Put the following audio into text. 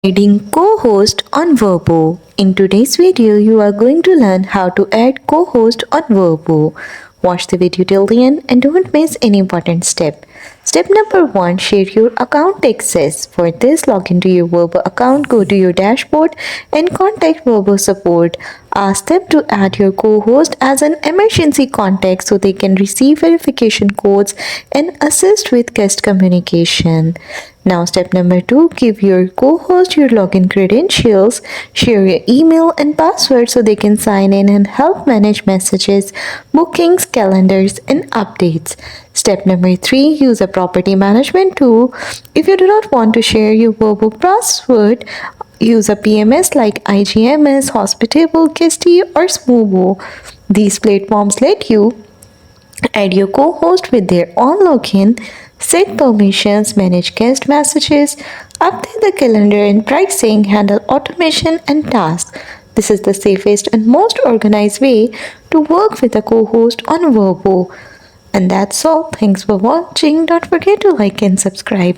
Adding co-host on VRBO. In today's video, you are going to learn how to add co-host on VRBO. Watch the video till the end and don't miss any important step. Step number 1. Share your account access. For this, log into your VRBO account, go to your dashboard and contact VRBO support. Ask them to add your co-host as an emergency contact so they can receive verification codes and assist with guest communication. Now step number 2, give your co-host your login credentials, share your email and password so they can sign in and help manage messages, bookings, calendars and updates. Step number 3, use a property management tool. If you do not want to share your VRBO password, use a PMS like iGMS, Hospitable, Guesty or Searchable. These platforms let you add your co-host with their own login, set permissions, manage guest messages, update the calendar and pricing, handle automation and tasks. This is the safest and most organized way to work with a co-host on VRBO. And that's all. Thanks for watching. Don't forget to like and subscribe.